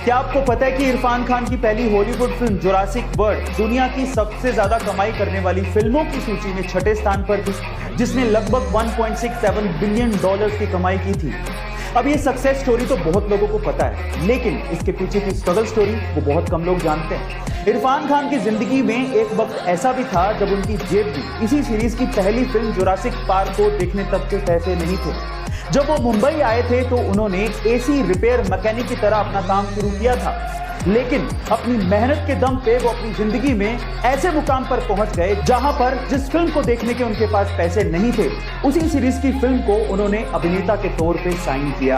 क्या आपको पता है कि इरफान खान की पहली हॉलीवुड फिल्म जुरासिक वर्ल्ड दुनिया की सबसे ज्यादा कमाई करने वाली फिल्मों की सूची में 6ठे स्थान पर थी, जिसने लगभग 1.67 बिलियन डॉलर्स की कमाई की थी। अब ये सक्सेस स्टोरी तो बहुत लोगों को पता है, लेकिन इसके पीछे की स्ट्रगल स्टोरी वो बहुत कम लोग जानते हैं। इरफान खान की जिंदगी में एक वक्त ऐसा भी था जब उनकी जेब भी इसी सीरीज की पहली फिल्म जुरासिक पार्क को देखने तक के पैसे नहीं थे। जब वो मुंबई आए थे तो उन्होंने एसी रिपेयर मैकेनिक की तरह अपना काम शुरू किया था, लेकिन अपनी मेहनत के दम पे वो अपनी जिंदगी में ऐसे मुकाम पर पहुंच गए जहां पर जिस फिल्म को देखने के उनके पास पैसे नहीं थे, उसी सीरीज की फिल्म को उन्होंने अभिनेता के तौर पे साइन किया।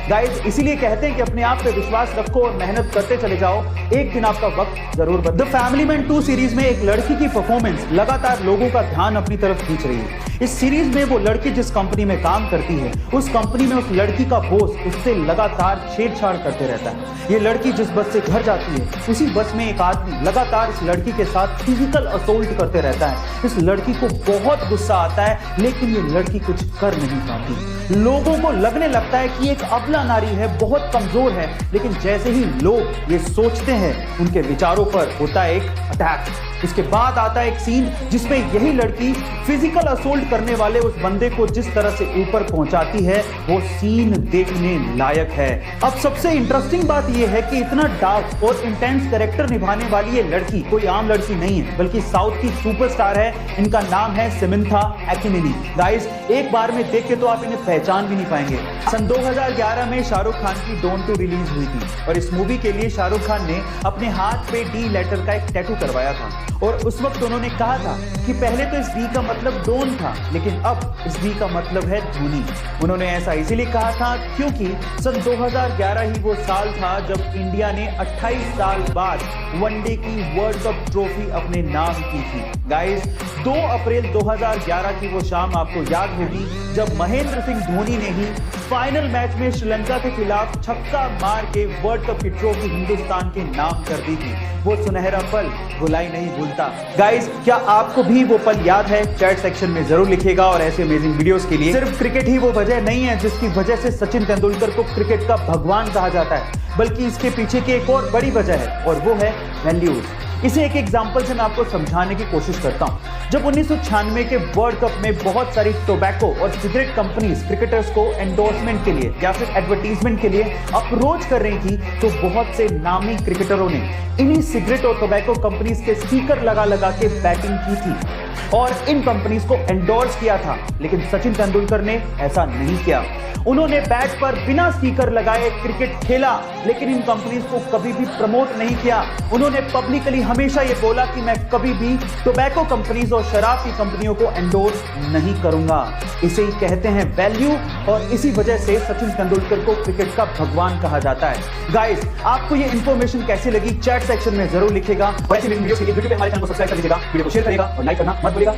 गाइस, इसीलिए कहते हैं कि अपने आप पे विश्वास रखो और मेहनत करते चले जाओ, एक दिन आपका वक्त जरूर बदले। द फैमिली मैन 2 सीरीज में एक लड़की की परफॉर्मेंस लगातार लोगों का ध्यान अपनी तरफ खींच रही है। इस सीरीज में वो लड़की जिस कंपनी में काम करती है, उस कंपनी में उस लड़की का बॉस उससे लगातार छेड़छाड़ करते रहता है। ये लड़की जिस बस से घर जाती है, उसी बस में एक आदमी लगातार इस लड़की के साथ फिजिकल असोल्ट करते रहता है। इस लड़की को बहुत गुस्सा आता है, लेकिन ये लड़की कुछ कर नहीं पाती। लोगों को लगने लगता है कि एक अबला नारी है, बहुत कमजोर है, लेकिन जैसे ही लोग ये सोचते हैं, उनके विचारों पर होता है एक अटैक। उसके बाद आता है एक सीन जिसमें यही लड़की फिजिकल असोल्ट करने वाले उस बंदे को जिस तरह से ऊपर पहुंचाती है, वो सीन देखने लायक है। अब सबसे इंटरेस्टिंग बात यह है कि इतना डार्क और इंटेंस कैरेक्टर निभाने वाली ये लड़की कोई आम लड़की नहीं है, बल्कि साउथ की सुपरस्टार है। इनका नाम है समंथा अकिनेनी। गाइस, एक बार में देख के तो आप इन्हें पहचान भी नहीं पाएंगे। सन 2011 में शाहरुख खान की डॉन 2 रिलीज हुई थी और इस मूवी के लिए शाहरुख खान ने अपने हाथ पे डी लेटर का एक टैटू करवाया था। और उस वक्त उन्होंने कहा था कि पहले तो इस डी का मतलब डॉन था, लेकिन अब इस डी का मतलब है धोनी। उन्होंने ऐसा इसीलिए कहा था क्योंकि सन 2011 ही वो साल था जब इंडिया ने 28 साल बाद वनडे की वर्ल्ड कप ट्रॉफी अपने नाम की थी। गाइस, 2 अप्रैल 2011 की वो शाम आपको याद होगी जब महेंद्र सिंह धोनी ने ही फाइनल मैच में श्रीलंका के खिलाफ छक्का मार के वर्ल्ड कप की ट्रॉफी हिंदुस्तान के नाम कर दी थी। वो सुनहरा पल भुलाई नहीं भूलता। गाइस, क्या आपको भी वो पल याद है? चैट सेक्शन में जरूर लिखिएगा। और ऐसे अमेजिंग वीडियोस के लिए सिर्फ क्रिकेट ही वो वजह नहीं है जिसकी वजह से सचिन तेंदुलकर को क्रिकेट का भगवान कहा जाता है, बल्कि इसके पीछे की एक और बड़ी वजह है, और वो है वैल्यूज। इसे एक एग्जांपल से मैं आपको समझाने की कोशिश करता हूं। जब 1996 के वर्ल्ड कप में बहुत सारी टोबैको और सिगरेट कंपनीज क्रिकेटर्स को एंडोर्समेंट के लिए या फिर एडवर्टीजमेंट के लिए अप्रोच कर रही थी, तो बहुत से नामी क्रिकेटरों ने इन्हीं सिगरेट और टोबैको कंपनीज के स्टिकर लगा लगा के बैटिंग की थी और इन कंपनीज को एंडोर्स किया था। लेकिन सचिन तेंदुलकर ने ऐसा नहीं किया। उन्होंने बैट पर बिना स्टिकर लगाए क्रिकेट खेला, लेकिन इन कंपनीज को कभी भी प्रमोट नहीं किया। उन्होंने पब्लिकली हमेशा ये बोला कि मैं कभी भी टोबैको कंपनीज और शराब की कंपनियों को एंडोर्स नहीं करूंगा। इसे ही कहते हैं वैल्यू, और इसी वजह से सचिन तेंदुलकर को क्रिकेट का भगवान कहा जाता है। गाइस, आपको ये इंफॉर्मेशन कैसी लगी? चैट सेक्शन में जरूर लिखिएगा। वैसे वीडियो के लिए यूट्यूब पे हमारे चैनल को सब्सक्राइब कर लीजिएगा, वीडियो को शेयर करिएगा और लाइक करना मत भूलिएगा।